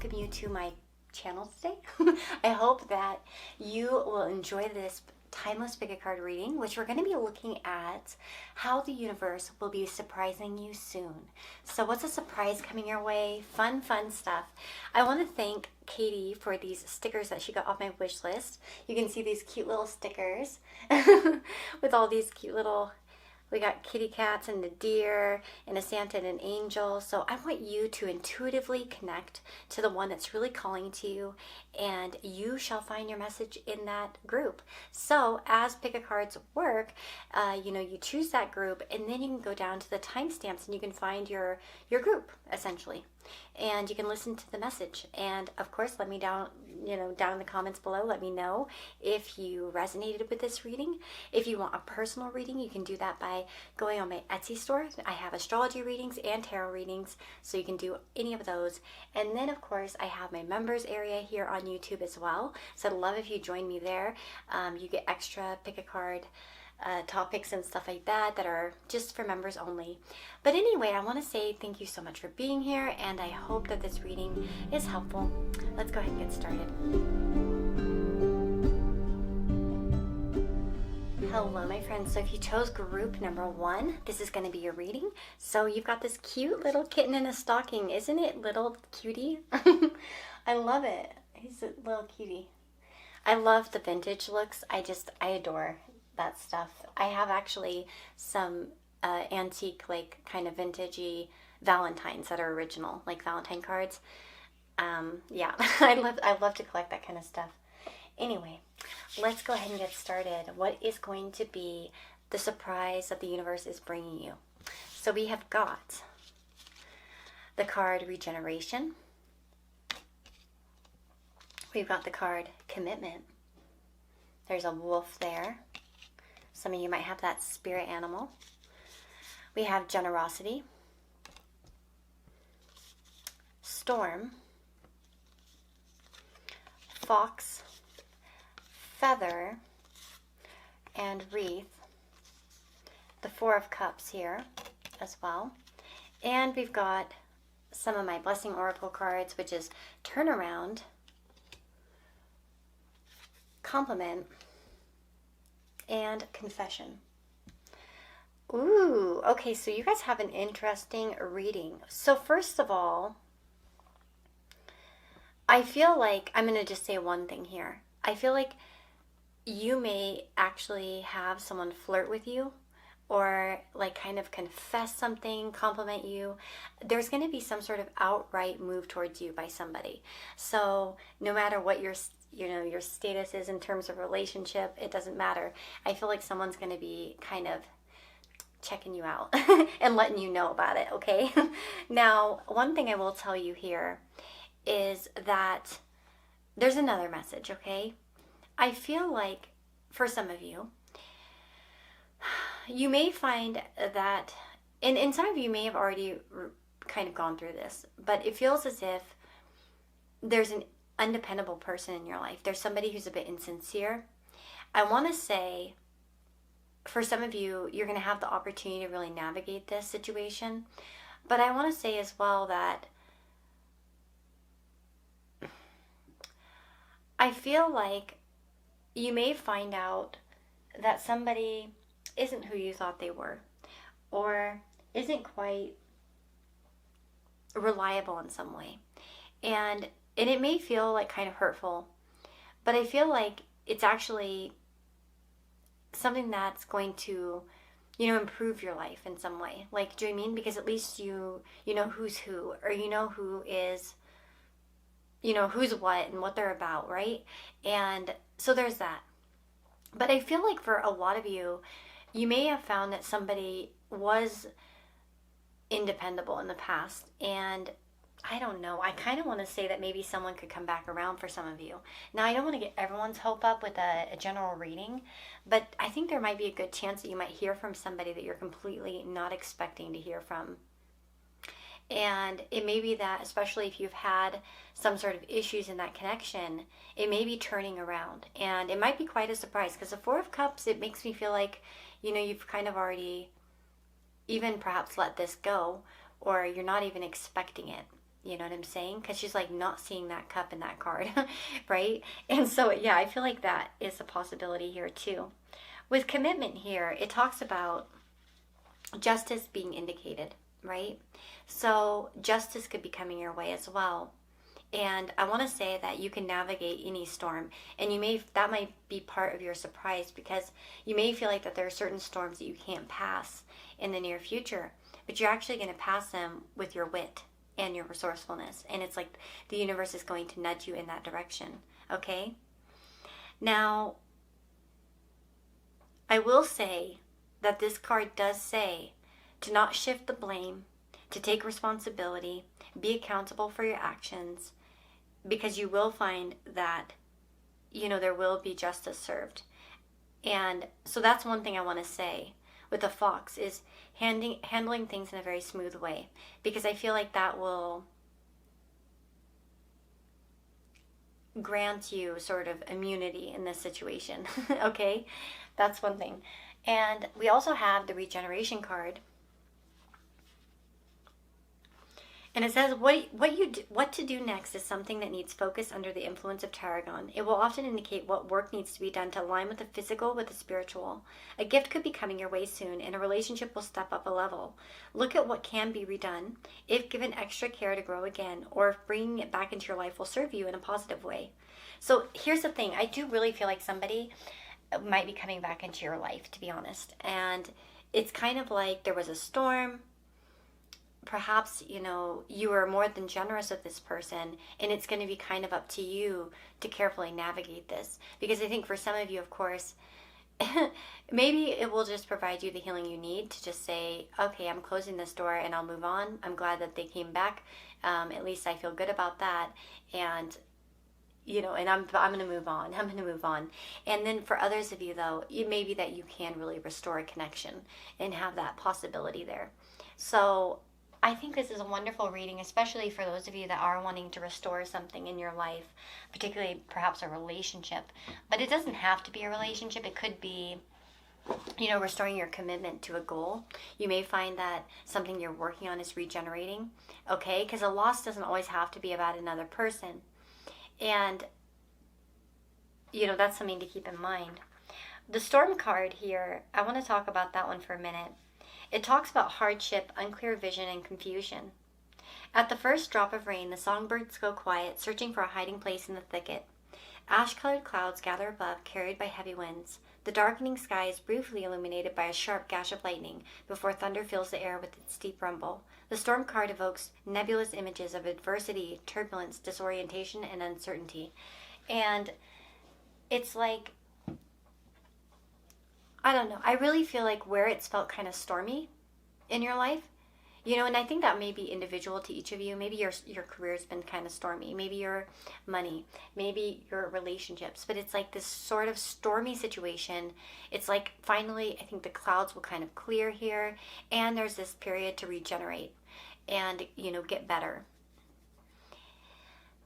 welcome you to my channel today. I hope that you will enjoy this timeless pick a card reading, which we're going to be looking at how the universe will be surprising you soon. So what's a surprise coming your way? Fun stuff. I want to thank Katie for these stickers that she got off my wish list. You can see these cute little stickers with all these cute little, we got kitty cats and a deer and a Santa and an angel. So I want you to intuitively connect to the one that's really calling to you, and you shall find your message in that group. So as pick a cards work, you choose that group, and then you can go down to the timestamps and you can find your group essentially. And you can listen to the message. And of course, let me down in the comments below, let me know if you resonated with this reading. If you want a personal reading, you can do that by going on my Etsy store. I have astrology readings and tarot readings, so you can do any of those. And then of course, I have my members area here on YouTube as well. So I'd love if you join me there. You get extra pick a card topics and stuff like that are just for members only. But anyway, I want to say thank you so much for being here, and I hope that this reading is helpful. Let's go ahead and get started. Hello my friends, so if you chose group number 1, this is going to be your reading. So you've got this cute little kitten in a stocking, isn't it, little cutie? I love it. He's a little cutie. I love the vintage looks. I adore that stuff. I have actually some antique, like kind of vintagey Valentines that are original, like Valentine cards. Yeah, I love to collect that kind of stuff. Anyway, let's go ahead and get started. What is going to be the surprise that the universe is bringing you? So we have got the card Regeneration. We've got the card Commitment. There's a wolf there. Some of you might have that spirit animal. We have Generosity, Storm, Fox, Feather, and Wreath. The Four of Cups here as well. And we've got some of my Blessing Oracle cards, which is Turnaround, Compliment, and Confession. Ooh, okay, so you guys have an interesting reading. So first of all, I feel like, I'm going to just say one thing here. I feel like you may actually have someone flirt with you, or like kind of confess something, compliment you. There's going to be some sort of outright move towards you by somebody. So no matter what your status is in terms of relationship, it doesn't matter. I feel like someone's going to be kind of checking you out and letting you know about it, okay? Now, one thing I will tell you here is that there's another message, okay? I feel like for some of you, you may find that, and some of you may have already kind of gone through this, but it feels as if there's an undependable person in your life. There's somebody who's a bit insincere. I want to say, for some of you, you're going to have the opportunity to really navigate this situation. But I want to say as well that I feel like you may find out that somebody isn't who you thought they were, or isn't quite reliable in some way. And it may feel like kind of hurtful, but I feel like it's actually something that's going to, improve your life in some way. Like, do you know what I mean? Because at least you know who's who, or you know who is, who's what and what they're about, right? And so there's that. But I feel like for a lot of you, you may have found that somebody was independable in the past, and I don't know. I kind of want to say that maybe someone could come back around for some of you. Now, I don't want to get everyone's hope up with a general reading, but I think there might be a good chance that you might hear from somebody that you're completely not expecting to hear from. And it may be that, especially if you've had some sort of issues in that connection, it may be turning around. And it might be quite a surprise, because the Four of Cups, it makes me feel like, you've kind of already even perhaps let this go, or you're not even expecting it. You know what I'm saying? Because she's like not seeing that cup in that card, right? And so, yeah, I feel like that is a possibility here too. With commitment here, it talks about justice being indicated, right? So justice could be coming your way as well. And I want to say that you can navigate any storm, and that might be part of your surprise, because you may feel like that there are certain storms that you can't pass in the near future, but you're actually going to pass them with your wit and your resourcefulness. And it's like the universe is going to nudge you in that direction. Okay? Now, I will say that this card does say to not shift the blame, to take responsibility, be accountable for your actions, because you will find that, there will be justice served. And so that's one thing I want to say with the fox is handling things in a very smooth way, because I feel like that will grant you sort of immunity in this situation. Okay? That's one thing. And we also have the regeneration card. And it says what to do next is something that needs focus under the influence of tarragon. It will often indicate what work needs to be done to align with the physical with the spiritual. A gift could be coming your way soon, and a relationship will step up a level. Look at what can be redone, if given extra care to grow again, or if bringing it back into your life will serve you in a positive way. So here's the thing. I do really feel like somebody might be coming back into your life, to be honest. And it's kind of like there was a storm. Perhaps, you are more than generous with this person, and it's going to be kind of up to you to carefully navigate this. Because I think for some of you, of course, maybe it will just provide you the healing you need to just say, okay, I'm closing this door and I'll move on. I'm glad that they came back. At least I feel good about that. And and I'm going to move on. I'm going to move on. And then for others of you, though, it may be that you can really restore a connection and have that possibility there. So I think this is a wonderful reading, especially for those of you that are wanting to restore something in your life, particularly perhaps a relationship. But it doesn't have to be a relationship. It could be, restoring your commitment to a goal. You may find that something you're working on is regenerating, okay? Because a loss doesn't always have to be about another person. And, that's something to keep in mind. The storm card here, I want to talk about that one for a minute. It talks about hardship, unclear vision, and confusion. At the first drop of rain, the songbirds go quiet, searching for a hiding place in the thicket. Ash-colored clouds gather above, carried by heavy winds. The darkening sky is briefly illuminated by a sharp gash of lightning before thunder fills the air with its deep rumble. The storm card evokes nebulous images of adversity, turbulence, disorientation, and uncertainty. And it's like, I don't know. I really feel like where it's felt kind of stormy in your life, and I think that may be individual to each of you. Maybe your career's been kind of stormy. Maybe your money, maybe your relationships. But it's like this sort of stormy situation. It's like finally, I think the clouds will kind of clear here, and there's this period to regenerate and, get better.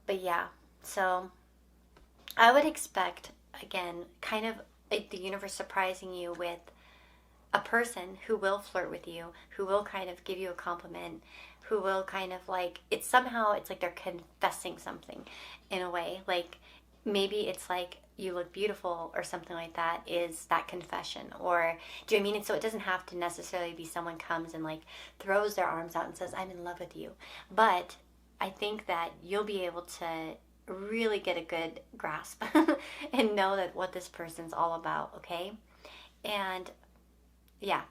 But yeah, so I would expect, again, kind of the universe surprising you with a person who will flirt with you, who will kind of give you a compliment, who will kind of like, it's like they're confessing something in a way. Like maybe it's like you look beautiful or something like that is that confession. Or do you know what I mean? And so it doesn't have to necessarily be someone comes and like throws their arms out and says, I'm in love with you. But I think that you'll be able to really get a good grasp and know that what this person's all about, okay? And yeah,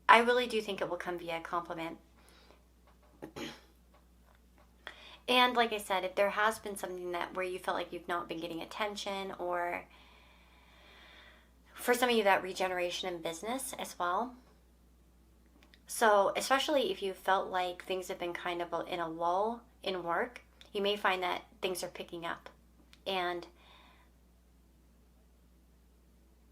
I really do think it will come via a compliment. And like I said, if there has been something where you felt like you've not been getting attention, or for some of you that regeneration in business as well. So especially if you felt like things have been kind of in a lull in work, you may find that things are picking up. And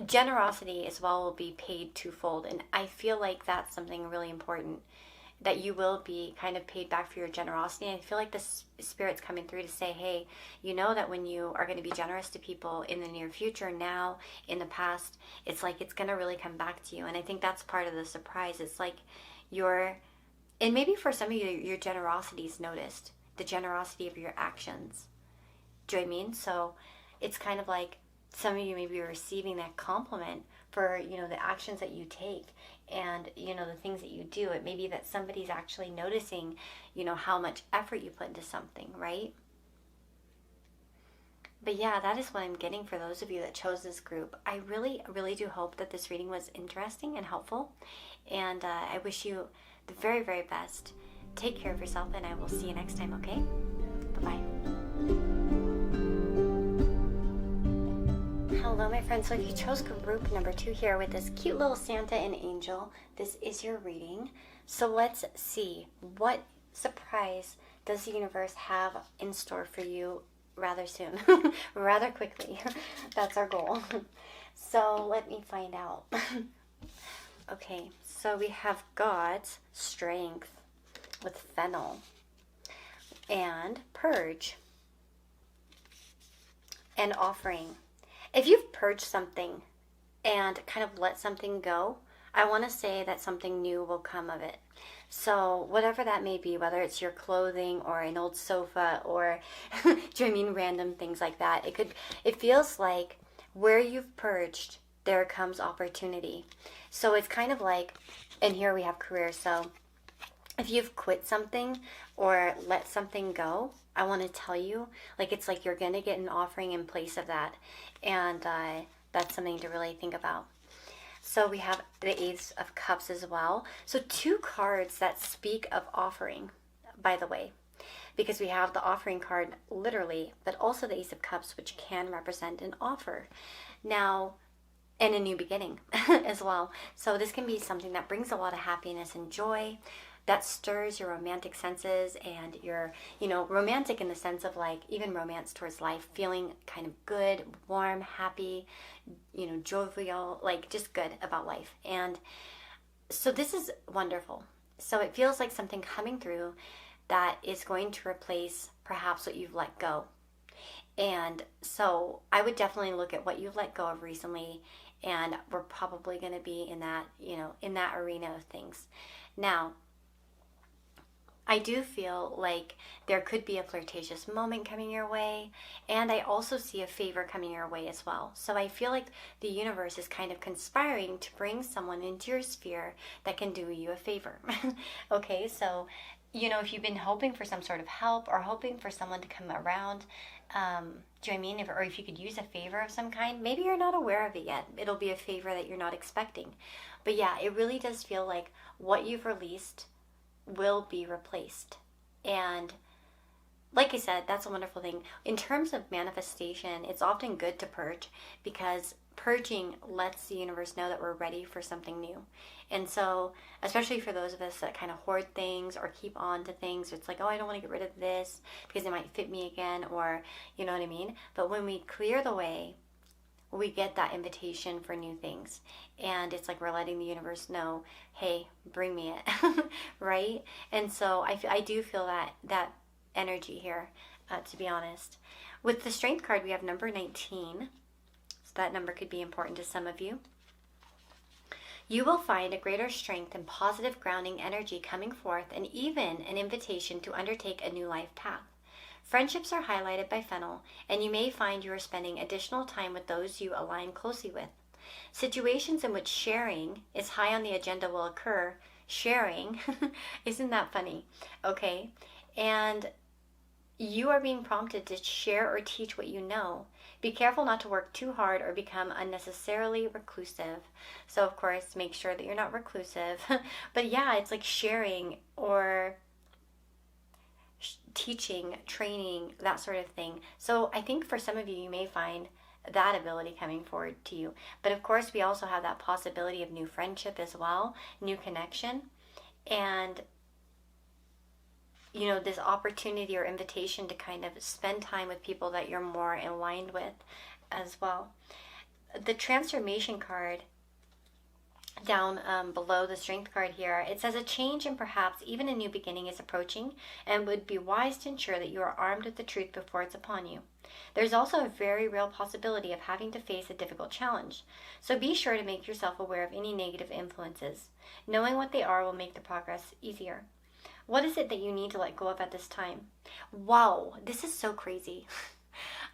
generosity as well will be paid twofold. And I feel like that's something really important, that you will be kind of paid back for your generosity. And I feel like the Spirit's coming through to say, hey, you know that when you are going to be generous to people in the near future, now, in the past, it's like it's going to really come back to you. And I think that's part of the surprise. It's like and maybe for some of you, your generosity is noticed. the generosity of your actions. Do you know what I mean? So it's kind of like some of you may be receiving that compliment for, the actions that you take and, the things that you do. It may be that somebody's actually noticing, how much effort you put into something, right? But yeah, that is what I'm getting for those of you that chose this group. I really, really do hope that this reading was interesting and helpful. And I wish you the very, very best. Take care of yourself, and I will see you next time, okay? Bye-bye. Hello, my friends. So if you chose group number 2 here with this cute little Santa and Angel, this is your reading. So let's see, what surprise does the universe have in store for you rather soon, rather quickly. That's our goal. So let me find out. Okay, so we have got strength with fennel and purge and offering. If you've purged something and kind of let something go, I want to say that something new will come of it. So whatever that may be, whether it's your clothing or an old sofa or, do you know what I mean, random things like that, it feels like where you've purged, there comes opportunity. So it's kind of like, and here we have career. So if you've quit something or let something go, I want to tell you, it's like you're going to get an offering in place of that. And that's something to really think about. So we have the Ace of Cups as well. So 2 cards that speak of offering, by the way, because we have the offering card literally, but also the Ace of Cups, which can represent an offer. Now, and a new beginning as well. So this can be something that brings a lot of happiness and joy, that stirs your romantic senses, and you're, romantic in the sense of even romance towards life, feeling kind of good, warm, happy, jovial, just good about life. And so this is wonderful. So it feels like something coming through that is going to replace perhaps what you've let go. And so I would definitely look at what you've let go of recently, and we're probably going to be in that, in that arena of things. Now, I do feel like there could be a flirtatious moment coming your way, and I also see a favor coming your way as well. So I feel like the universe is kind of conspiring to bring someone into your sphere that can do you a favor. Okay, so, if you've been hoping for some sort of help or hoping for someone to come around, do you know what I mean? Or if you could use a favor of some kind, maybe you're not aware of it yet. It'll be a favor that you're not expecting. But yeah, it really does feel like what you've released will be replaced. And like I said, that's a wonderful thing. In terms of manifestation, it's often good to purge, because purging lets the universe know that we're ready for something new. And so, especially for those of us that kind of hoard things or keep on to things, it's like, oh, I don't want to get rid of this because it might fit me again, or you know what I mean? But when we clear the way, we get that invitation for new things. And it's like we're letting the universe know, hey, bring me it, right? And so I do feel that energy here, to be honest. With the Strength card, we have number 19. So that number could be important to some of you. You will find a greater strength and positive grounding energy coming forth, and even an invitation to undertake a new life path. Friendships are highlighted by fennel, and you may find you are spending additional time with those you align closely with. Situations in which sharing is high on the agenda will occur. Sharing, isn't that funny? Okay, and you are being prompted to share or teach what you know. Be careful not to work too hard or become unnecessarily reclusive. So of course, make sure that you're not reclusive. But yeah, it's like sharing or teaching, training, that sort of thing. So I think for some of you, you may find that ability coming forward to you. But of course, we also have that possibility of new friendship as well, new connection, and this opportunity or invitation to kind of spend time with people that you're more aligned with as well. The transformation card down below the Strength card here, it says a change and perhaps even a new beginning is approaching, and would be wise to ensure that you are armed with the truth before it's upon you. There's also a very real possibility of having to face a difficult challenge, so be sure to make yourself aware of any negative influences. Knowing what they are will make the progress easier. What is it that you need to let go of at this time? Wow, this is so crazy.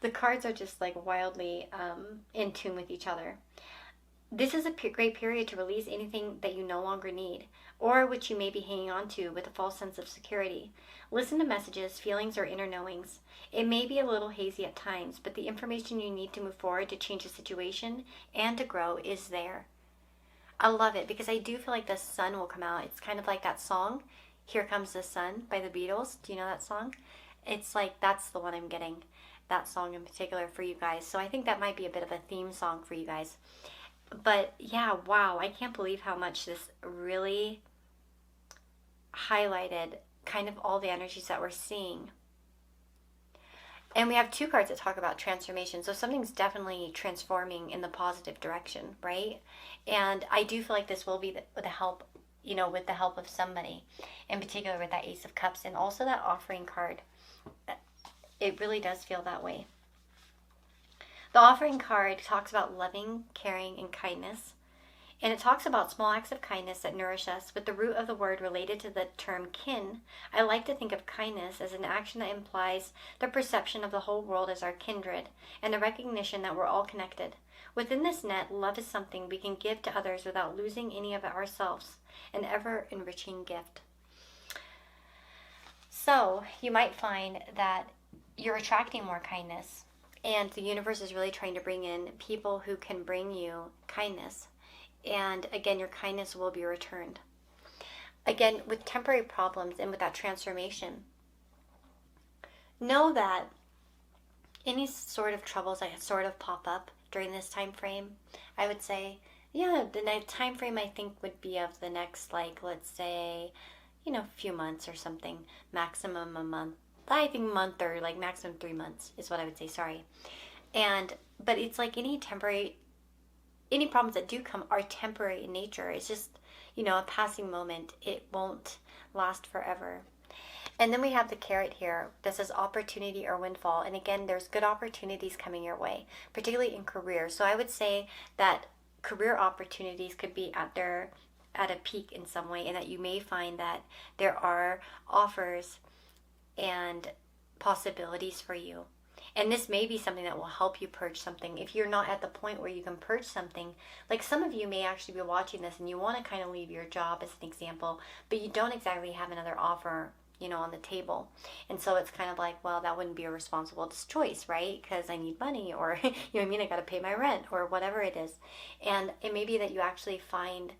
The cards are just like wildly in tune with each other. This is a great period to release anything that you no longer need, or which you may be hanging on to with a false sense of security. Listen to messages, feelings, or inner knowings. It may be a little hazy at times, but the information you need to move forward, to change the situation, and to grow is there. I love it because I do feel like the sun will come out. It's kind of like that song, Here Comes the Sun by the Beatles. Do you know that song? It's like that's the one I'm getting, that song in particular for you guys. So I think that might be a bit of a theme song for you guys. But yeah, wow, I can't believe how much this really highlighted kind of all the energies that we're seeing. And we have two cards that talk about transformation. So something's definitely transforming in the positive direction, right? And I do feel like this will be with the help, with the help of somebody, in particular with that Ace of Cups and also that offering card. It really does feel that way. The offering card talks about loving, caring, and kindness. And it talks about small acts of kindness that nourish us, with the root of the word related to the term kin. I like to think of kindness as an action that implies the perception of the whole world as our kindred, and the recognition that we're all connected. Within this net, love is something we can give to others without losing any of it ourselves, an ever-enriching gift. So, you might find that you're attracting more kindness, and the universe is really trying to bring in people who can bring you kindness. And again, your kindness will be returned. Again, with temporary problems and with that transformation, know that any sort of troubles that sort of pop up during this time frame, I would say, the time frame I think would be of the next, let's say, few months or something, maximum a month. I think month or maximum 3 months is what I would say, sorry. But it's like any problems that do come are temporary in nature. It's just, a passing moment. It won't last forever. And then we have the carrot here. This is opportunity or windfall. And again, there's good opportunities coming your way, particularly in career. So I would say that career opportunities could be at a peak in some way, and that you may find that there are offers and possibilities for you. And this may be something that will help you purge something. If you're not at the point where you can purge something, like some of you may actually be watching this and you want to kind of leave your job as an example, but you don't exactly have another offer, on the table. And so it's kind of like, well, that wouldn't be a responsible choice, right? Because I need money, or, I got to pay my rent, or whatever it is. And it may be that you actually find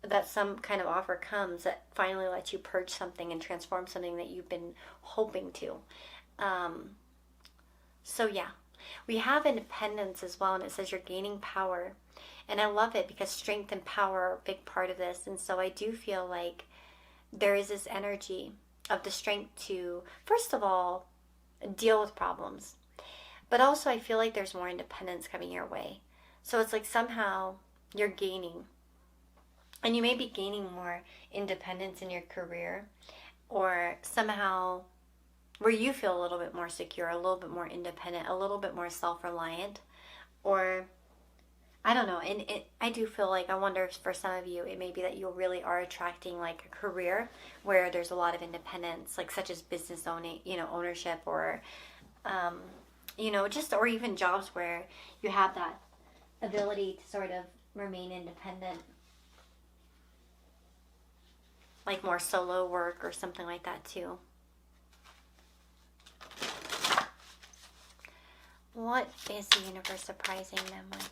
that some kind of offer comes that finally lets you purge something and transform something that you've been hoping to. So yeah, we have independence as well, and it says you're gaining power. And I love it because strength and power are a big part of this. And so I do feel like there is this energy of the strength to, first of all, deal with problems. But also I feel like there's more independence coming your way. So it's like somehow you're gaining. And you may be gaining more independence in your career, or somehow where you feel a little bit more secure, a little bit more independent, a little bit more self-reliant, or I don't know. And I do feel like, I wonder if for some of you, it may be that you really are attracting like a career where there's a lot of independence, like such as business ownership, or, or even jobs where you have that ability to sort of remain independent, like more solo work or something like that too. What is the universe surprising them with?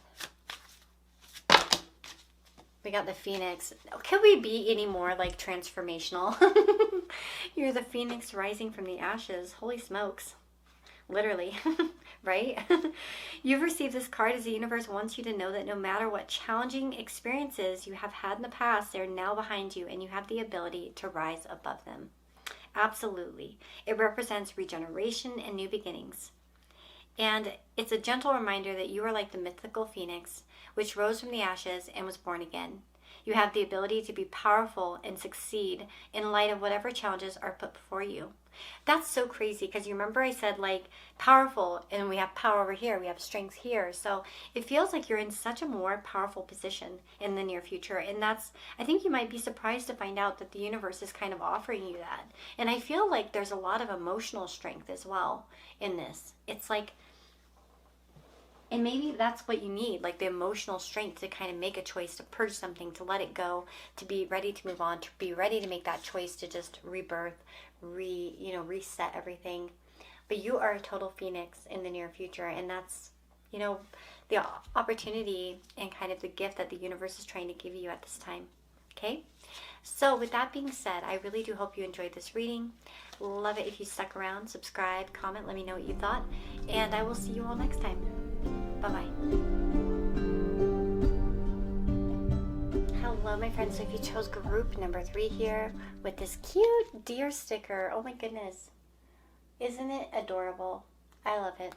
We got the Phoenix. Could we be any more like transformational? You're the Phoenix rising from the ashes. Holy smokes. Literally, right? You've received this card as the universe wants you to know that no matter what challenging experiences you have had in the past, they're now behind you, and you have the ability to rise above them. Absolutely. It represents regeneration and new beginnings. And it's a gentle reminder that you are like the mythical phoenix, which rose from the ashes and was born again. You have the ability to be powerful and succeed in light of whatever challenges are put before you. That's so crazy because you remember I said like powerful, and we have power over here, we have strength here. So it feels like you're in such a more powerful position in the near future. And that's, I think you might be surprised to find out that the universe is kind of offering you that. And I feel like there's a lot of emotional strength as well in this. It's like, and maybe that's what you need, like the emotional strength to kind of make a choice, to purge something, to let it go, to be ready to move on, to be ready to make that choice to just rebirth, reset everything. But you are a total phoenix in the near future, and that's, the opportunity and kind of the gift that the universe is trying to give you at this time. Okay? So with that being said, I really do hope you enjoyed this reading. Love it if you stuck around, subscribe, comment, let me know what you thought, and I will see you all next time. Bye-bye. Hello, my friends. So if you chose group number 3 here with this cute deer sticker, oh my goodness. Isn't it adorable? I love it.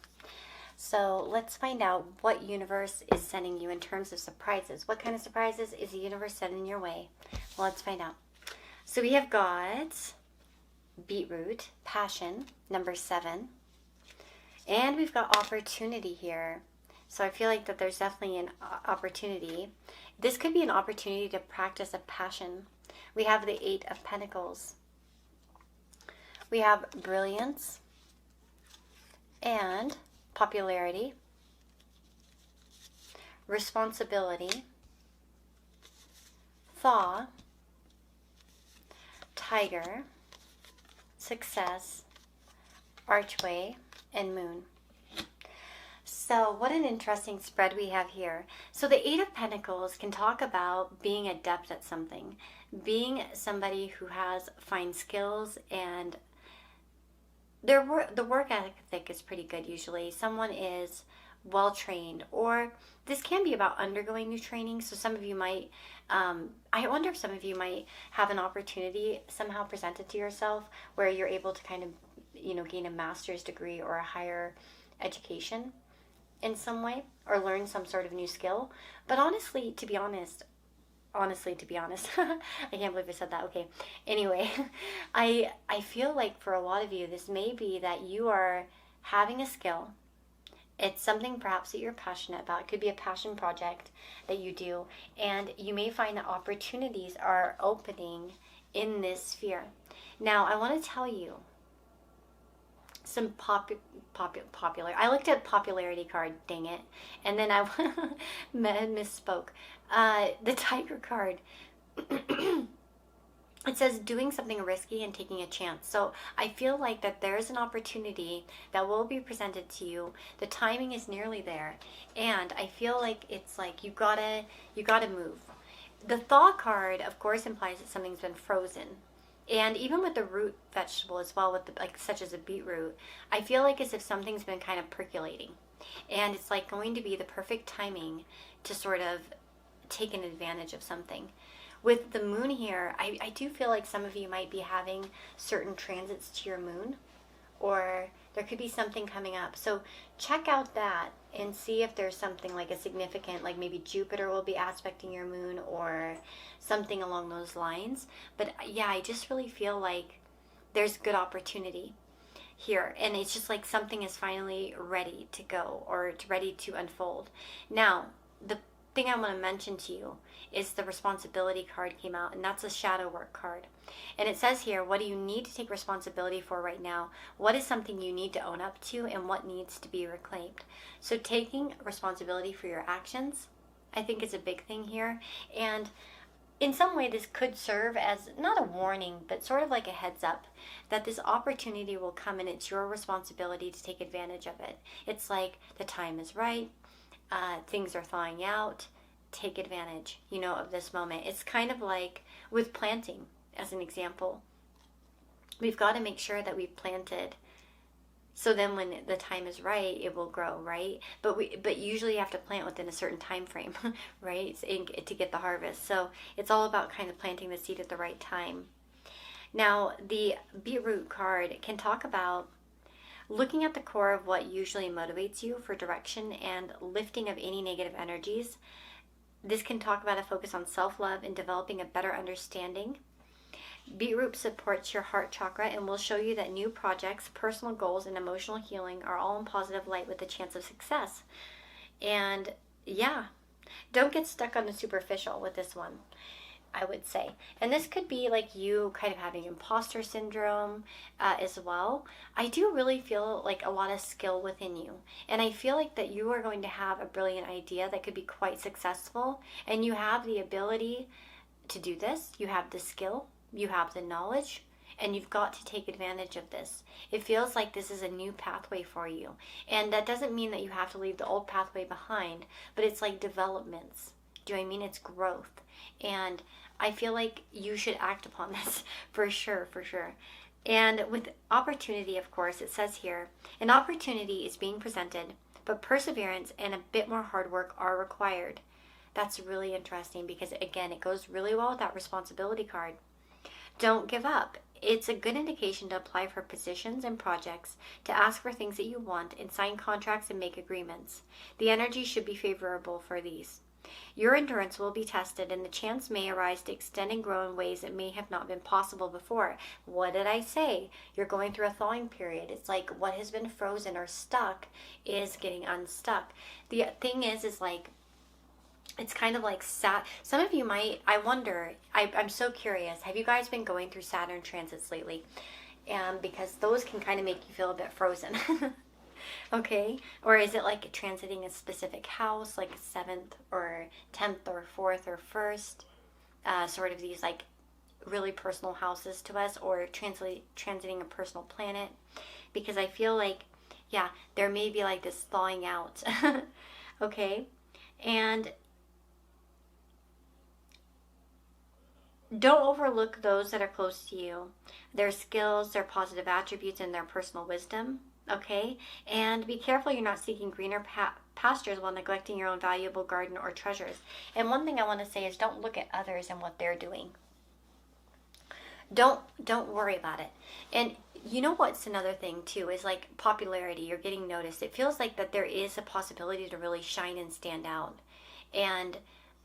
So let's find out what universe is sending you in terms of surprises. What kind of surprises is the universe sending your way? Well, let's find out. So we have got beetroot, passion, number 7. And we've got opportunity here. So I feel like that there's definitely an opportunity. This could be an opportunity to practice a passion. We have the 8 of Pentacles. We have brilliance and popularity, responsibility, thaw, tiger, success, archway, and moon. So what an interesting spread we have here. So the 8 of Pentacles can talk about being adept at something, being somebody who has fine skills, and the work ethic is pretty good usually. Someone is well trained, or this can be about undergoing new training. So some of you might, I wonder if some of you might have an opportunity somehow presented to yourself where you're able to kind of, gain a master's degree or a higher education in some way, or learn some sort of new skill. But honestly, to be honest, I can't believe I said that. Okay. Anyway, I feel like for a lot of you, this may be that you are having a skill. It's something perhaps that you're passionate about. It could be a passion project that you do, and you may find that opportunities are opening in this sphere. Now, I want to tell you some popular. I looked at popularity card, dang it, and then I misspoke. The tiger card. It says doing something risky and taking a chance. So I feel like that there's an opportunity that will be presented to you. The timing is nearly there, and I feel like it's like you gotta move. The thaw card, of course, implies that something's been frozen. And even with the root vegetable as well, with such as a beetroot, I feel like as if something's been kind of percolating. And it's like going to be the perfect timing to sort of take an advantage of something. With the moon here, I do feel like some of you might be having certain transits to your moon, or there could be something coming up. So check out that and see if there's something like a significant, like maybe Jupiter will be aspecting your moon or something along those lines. But yeah, I just really feel like there's good opportunity here, and it's just like something is finally ready to go, or ready to unfold. Now, the thing I want to mention to you is the responsibility card came out, and that's a shadow work card. And it says here, what do you need to take responsibility for right now? What is something you need to own up to, and what needs to be reclaimed? So taking responsibility for your actions, I think, is a big thing here. And in some way, this could serve as not a warning, but sort of like a heads up that this opportunity will come, and it's your responsibility to take advantage of it. It's like the time is right. Things are thawing out. Take advantage, of this moment. It's kind of like with planting, as an example. We've got to make sure that we've planted, so then when the time is right, it will grow, right? But usually you have to plant within a certain time frame, right, to get the harvest. So it's all about kind of planting the seed at the right time. Now, the beetroot card can talk about looking at the core of what usually motivates you for direction and lifting of any negative energies. This can talk about a focus on self-love and developing a better understanding. Beetroot supports your heart chakra and will show you that new projects, personal goals, and emotional healing are all in positive light with a chance of success. And yeah, don't get stuck on the superficial with this one, I would say. And this could be like you kind of having imposter syndrome as well. I do really feel like a lot of skill within you. And I feel like that you are going to have a brilliant idea that could be quite successful. And you have the ability to do this. You have the skill. You have the knowledge. And you've got to take advantage of this. It feels like this is a new pathway for you. And that doesn't mean that you have to leave the old pathway behind. But it's like developments. Do you know what I mean? It's growth. And I feel like you should act upon this for sure, for sure. And with opportunity, of course, it says here, an opportunity is being presented, but perseverance and a bit more hard work are required. That's really interesting because, again, it goes really well with that responsibility card. Don't give up. It's a good indication to apply for positions and projects, to ask for things that you want, and sign contracts and make agreements. The energy should be favorable for these. Your endurance will be tested, and the chance may arise to extend and grow in ways that may have not been possible before. What did I say? You're going through a thawing period. It's like what has been frozen or stuck is getting unstuck. The thing is like, it's kind of like some of you might, I wonder, I'm so curious, have you guys been going through Saturn transits lately? Because those can kind of make you feel a bit frozen. Okay, or is it like transiting a specific house, like 7th or 10th or 4th or 1st, sort of these like really personal houses to us, or transiting a personal planet? Because I feel like, yeah, there may be like this thawing out. Okay, and don't overlook those that are close to you, their skills, their positive attributes, and their personal wisdom. Okay, and be careful you're not seeking greener pastures while neglecting your own valuable garden or treasures. And one thing I want to say is don't look at others and what they're doing. Don't worry about it. And you know what's another thing too is like popularity. You're getting noticed. It feels like that there is a possibility to really shine and stand out. And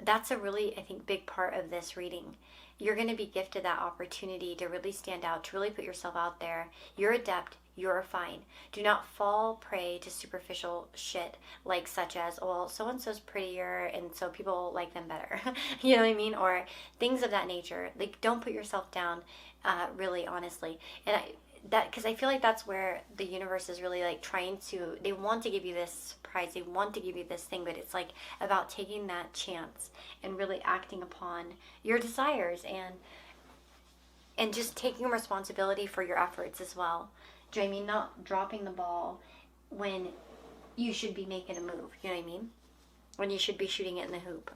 that's a really, I think, big part of this reading. You're going to be gifted that opportunity to really stand out, to really put yourself out there. You're adept. You're fine. Do not fall prey to superficial shit like such as, oh, well, so-and-so's prettier and so people like them better. You know what I mean? Or things of that nature. Like, don't put yourself down, really, honestly. And because I feel like that's where the universe is really like trying to, they want to give you this surprise. They want to give you this thing, but it's like about taking that chance and really acting upon your desires and just taking responsibility for your efforts as well. Do you know what I mean? Not dropping the ball when you should be making a move. You know what I mean? When you should be shooting it in the hoop.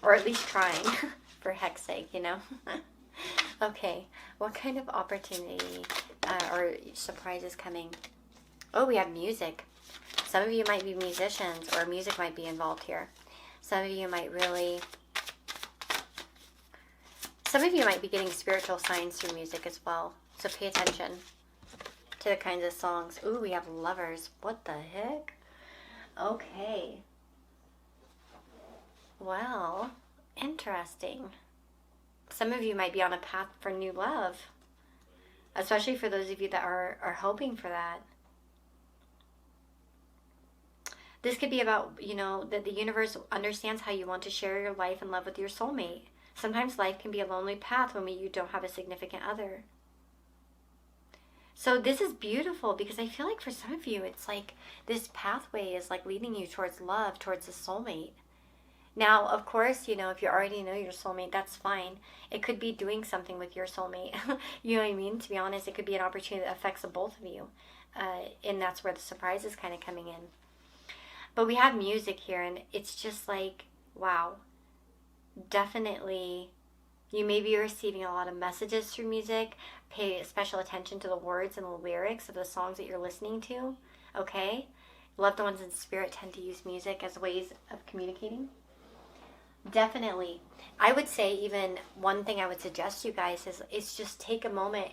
Or at least trying, for heck's sake, you know? Okay, what kind of opportunity or surprise is coming? Oh, we have music. Some of you might be musicians, or music might be involved here. Some of you might be getting spiritual signs through music as well. So pay attention to the kinds of songs. Ooh, we have lovers. What the heck? Okay. Well, interesting. Some of you might be on a path for new love, especially for those of you that are hoping for that. This could be about, you know, that the universe understands how you want to share your life and love with your soulmate. Sometimes life can be a lonely path when you don't have a significant other. So this is beautiful because I feel like for some of you, it's like this pathway is like leading you towards love, towards a soulmate. Now, of course, you know, if you already know your soulmate, that's fine. It could be doing something with your soulmate. You know what I mean? To be honest, it could be an opportunity that affects the both of you. And that's where the surprise is kind of coming in. But we have music here, and it's just like, wow. Definitely, you may be receiving a lot of messages through music. Pay special attention to the words and the lyrics of the songs that you're listening to. Okay? Loved ones in spirit tend to use music as ways of communicating. Definitely. I would say even one thing I would suggest you guys is just take a moment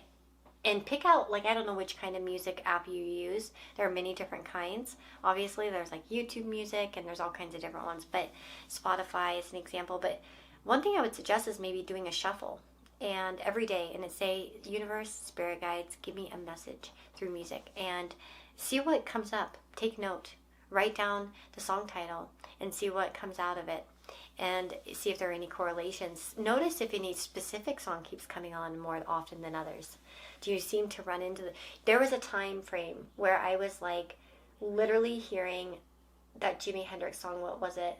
and pick out, like, I don't know which kind of music app you use. There are many different kinds. Obviously, there's like YouTube music and there's all kinds of different ones, but Spotify is an example. But one thing I would suggest is maybe doing a shuffle and every day, and it say, universe, spirit guides, give me a message through music, and see what comes up. Take note, write down the song title and see what comes out of it, and see if there are any correlations. Notice if any specific song keeps coming on more often than others. Do you seem to run into there was a time frame where I was like literally hearing that Jimi Hendrix song. What was it?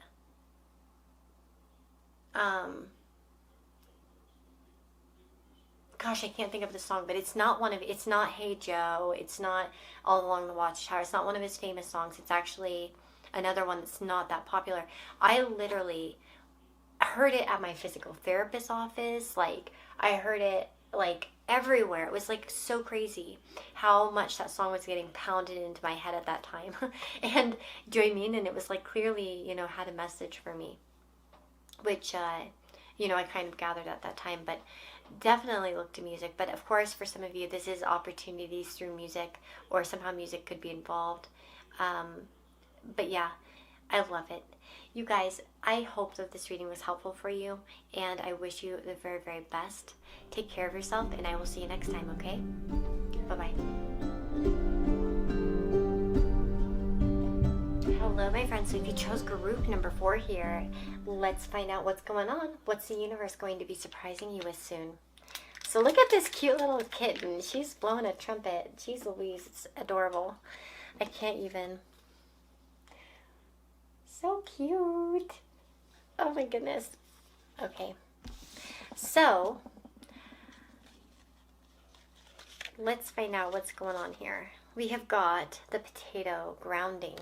Gosh, I can't think of the song, but it's not it's not Hey Joe, it's not All Along the Watchtower, it's not one of his famous songs. It's actually another one that's not that popular. I literally heard it at my physical therapist's office. Like, I heard it like everywhere. It was like so crazy how much that song was getting pounded into my head at that time. And do you know what I mean? And it was like clearly, had a message for me, which, I kind of gathered at that time. But definitely look to music. But of course, for some of you, this is opportunities through music, or somehow music could be involved. But yeah, I love it. You guys, I hope that this reading was helpful for you, and I wish you the very, very best. Take care of yourself, and I will see you next time, okay? Bye-bye. Hello, my friends. So if you chose group number 4 here, let's find out what's going on. What's the universe going to be surprising you with soon? So look at this cute little kitten. She's blowing a trumpet. Jeez Louise, it's adorable. I can't even. So cute. Oh my goodness. Okay. So, let's find out what's going on here. We have got the potato grounding.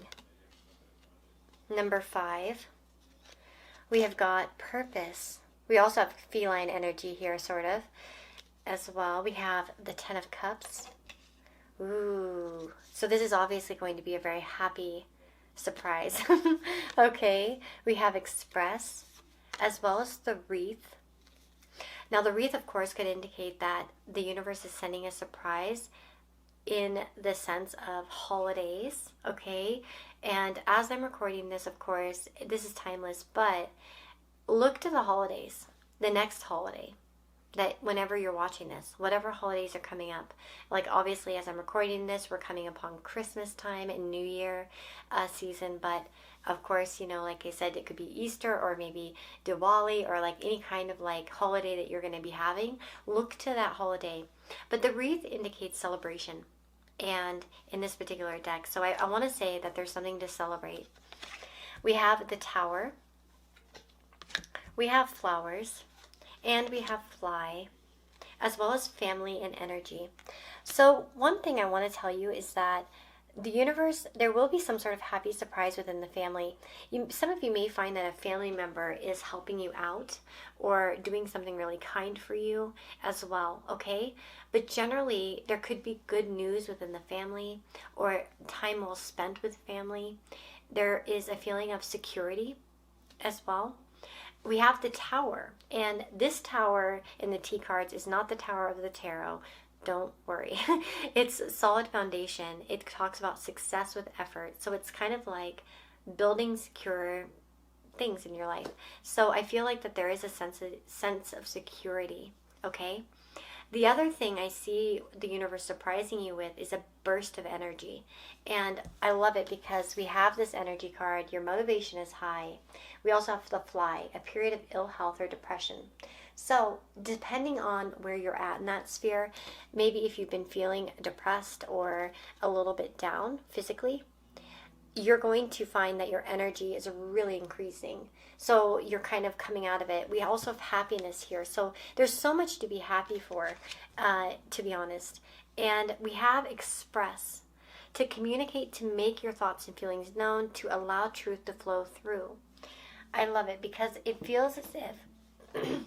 Number 5. We have got purpose. We also have feline energy here, sort of, as well. We have the 10 of Cups. Ooh. So this is obviously going to be a very happy surprise. Okay, we have express, as well as the wreath. Now the wreath, of course, could indicate that the universe is sending a surprise in the sense of holidays, okay? And as I'm recording this, of course, this is timeless, but look to the holidays, the next holiday, that whenever you're watching this, whatever holidays are coming up, like obviously as I'm recording this, we're coming upon Christmas time and New Year season, but of course, like I said, it could be Easter or maybe Diwali or like any kind of like holiday that you're going to be having. Look to that holiday. But the wreath indicates celebration, and in this particular deck, so I want to say that there's something to celebrate. We have the Tower, we have flowers, and we have fly, as well as family and energy. So one thing I want to tell you is that the universe, there will be some sort of happy surprise within the family. Some of you may find that a family member is helping you out or doing something really kind for you as well, okay? But generally, there could be good news within the family or time well spent with family. There is a feeling of security as well. We have the Tower, and this Tower in the T cards is not the Tower of the Tarot. Don't worry. It's a solid foundation. It talks about success with effort. So it's kind of like building secure things in your life. So I feel like that there is a sense of security, okay? The other thing I see the universe surprising you with is a burst of energy. And I love it because we have this energy card. Your motivation is high. We also have the Fly, a period of ill health or depression. So depending on where you're at in that sphere, maybe if you've been feeling depressed or a little bit down physically, you're going to find that your energy is really increasing. So you're kind of coming out of it. We also have happiness here. So there's so much to be happy for, to be honest. And we have express, to communicate, to make your thoughts and feelings known, to allow truth to flow through. I love it because it feels as if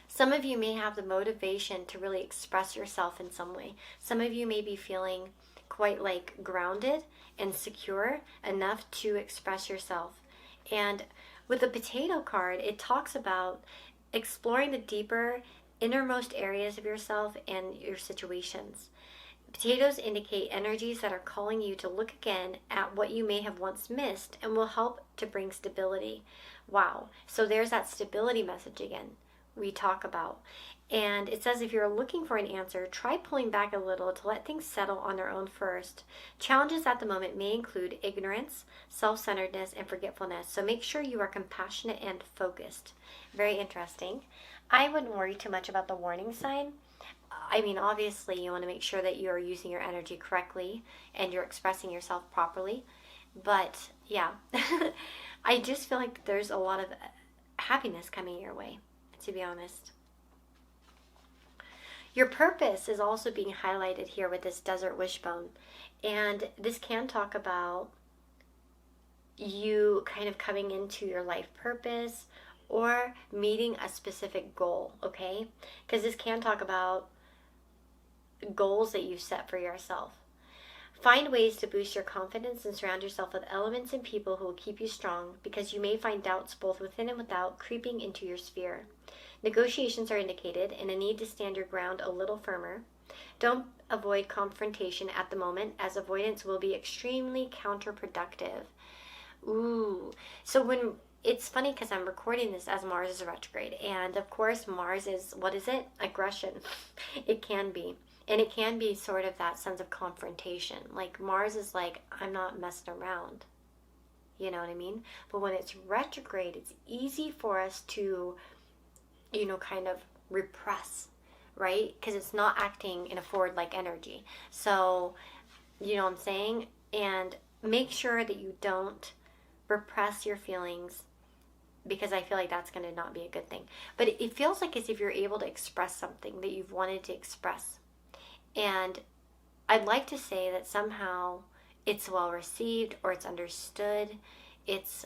some of you may have the motivation to really express yourself in some way. Some of you may be feeling quite like grounded and secure enough to express yourself. And with the potato card, it talks about exploring the deeper, innermost areas of yourself and your situations. Potatoes indicate energies that are calling you to look again at what you may have once missed and will help to bring stability. Wow. So there's that stability message again. we talk about. And it says if you're looking for an answer, try pulling back a little to let things settle on their own first. Challenges at the moment may include ignorance, self-centeredness, and forgetfulness. So make sure you are compassionate and focused. Very interesting. I wouldn't worry too much about the warning sign. I mean, obviously, you want to make sure that you're using your energy correctly and you're expressing yourself properly. But yeah, I just feel like there's a lot of happiness coming your way, to be honest. Your purpose is also being highlighted here with this desert wishbone. And this can talk about you kind of coming into your life purpose or meeting a specific goal, okay? Because this can talk about goals that you set for yourself. Find ways to boost your confidence and surround yourself with elements and people who will keep you strong, because you may find doubts both within and without creeping into your sphere. Negotiations are indicated and a need to stand your ground a little firmer. Don't avoid confrontation at the moment, as avoidance will be extremely counterproductive. Ooh, so when it's funny because I'm recording this as Mars is retrograde, and of course Mars is, what is it? Aggression. It can be. And it can be sort of that sense of confrontation. Like Mars is like, I'm not messing around. You know what I mean? But when it's retrograde, it's easy for us to, kind of repress, right? Because it's not acting in a forward-like energy. So, you know what I'm saying? And make sure that you don't repress your feelings, because I feel like that's going to not be a good thing. But it feels like as if you're able to express something that you've wanted to express. And I'd like to say that somehow it's well received or it's understood. It's,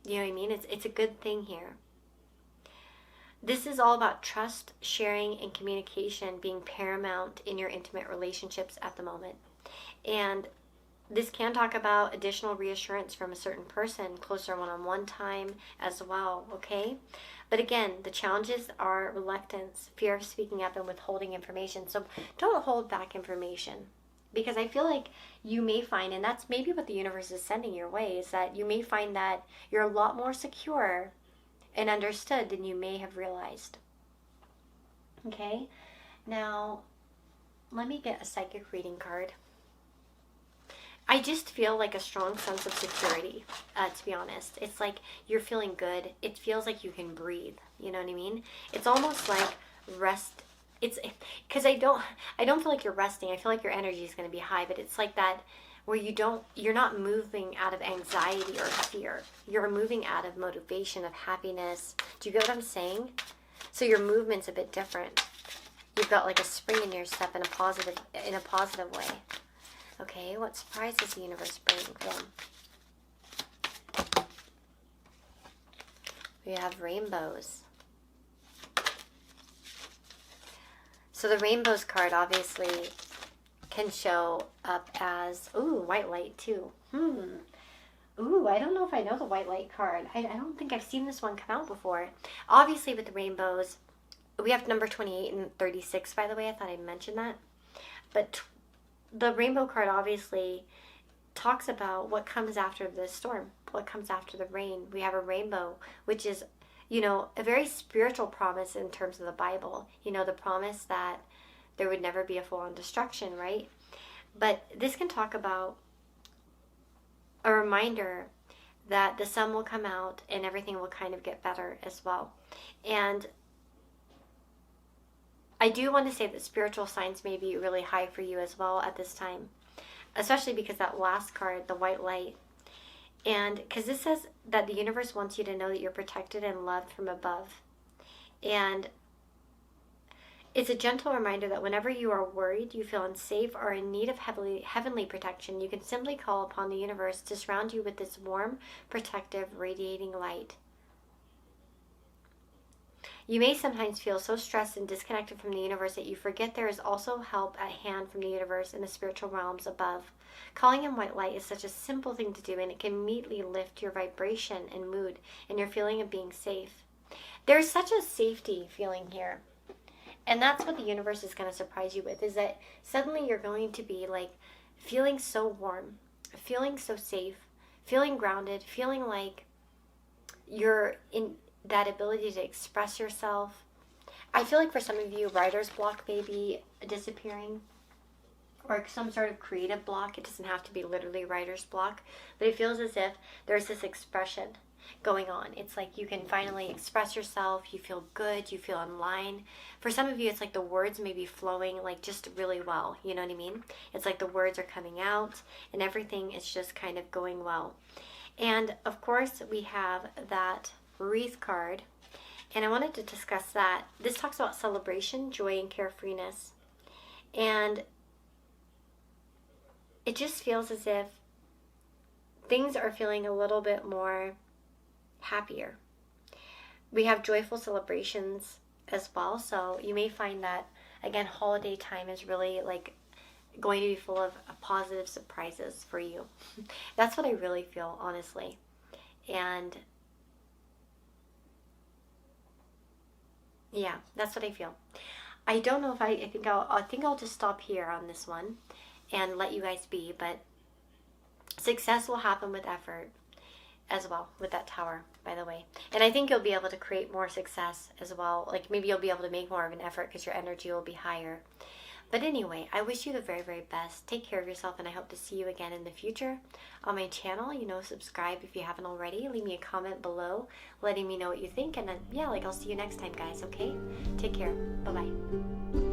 you know what I mean? It's a good thing here. This is all about trust, sharing, and communication being paramount in your intimate relationships at the moment. And this can talk about additional reassurance from a certain person, closer one-on-one time as well, okay? But again, the challenges are reluctance, fear of speaking up, and withholding information. So don't hold back information, because I feel like you may find, and that's maybe what the universe is sending your way, is that you may find that you're a lot more secure and understood than you may have realized. Okay? Now, let me get a psychic reading card. I just feel like a strong sense of security, to be honest. It's like you're feeling good. It feels like you can breathe. You know what I mean? It's almost like rest. It's because I don't feel like you're resting. I feel like your energy is going to be high, but it's like that where you're not moving out of anxiety or fear. You're moving out of motivation, of happiness. Do you get what I'm saying? So your movement's a bit different. You've got like a spring in your step in a positive way. Okay, what surprise is the universe bringing them? We have rainbows. So the rainbows card obviously can show up as, ooh, white light too. Ooh, I don't know if I know the white light card. I don't think I've seen this one come out before. Obviously with the rainbows, we have number 28 and 36, by the way. I thought I mentioned that. But the rainbow card obviously talks about what comes after the storm, what comes after the rain. We have a rainbow, which is, a very spiritual promise in terms of the Bible. The promise that there would never be a full-on destruction, right? But this can talk about a reminder that the sun will come out and everything will kind of get better as well. And I do want to say that spiritual signs may be really high for you as well at this time, especially because that last card, the white light, and because this says that the universe wants you to know that you're protected and loved from above. And it's a gentle reminder that whenever you are worried, you feel unsafe, or in need of heavenly protection, you can simply call upon the universe to surround you with this warm, protective, radiating light. You may sometimes feel so stressed and disconnected from the universe that you forget there is also help at hand from the universe in the spiritual realms above. Calling in white light is such a simple thing to do, and it can immediately lift your vibration and mood and your feeling of being safe. There's such a safety feeling here. And that's what the universe is going to surprise you with, is that suddenly you're going to be like feeling so warm, feeling so safe, feeling grounded, feeling like you're in that ability to express yourself, I feel like for some of you, writer's block may be disappearing, or some sort of creative block. It doesn't have to be literally writer's block, but it feels as if there's this expression going on. It's like you can finally express yourself, you feel good, you feel in line. For some of you, it's like the words may be flowing like just really well, you know what I mean? It's like the words are coming out and everything is just kind of going well. And of course, we have that wreath card, and I wanted to discuss that. This talks about celebration, joy, and carefreeness. And it just feels as if things are feeling a little bit more happier. We have joyful celebrations as well, so you may find that, again, holiday time is really like going to be full of positive surprises for you. That's what I really feel, honestly. And yeah, that's what I feel. I don't know if I think I'll just stop here on this one and let you guys be, but success will happen with effort as well with that tower, by the way. And I think you'll be able to create more success as well. Like maybe you'll be able to make more of an effort because your energy will be higher. But anyway, I wish you the very, very best. Take care of yourself, and I hope to see you again in the future on my channel. You know, subscribe if you haven't already. Leave me a comment below letting me know what you think. And then, yeah, like I'll see you next time, guys, okay? Take care. Bye-bye.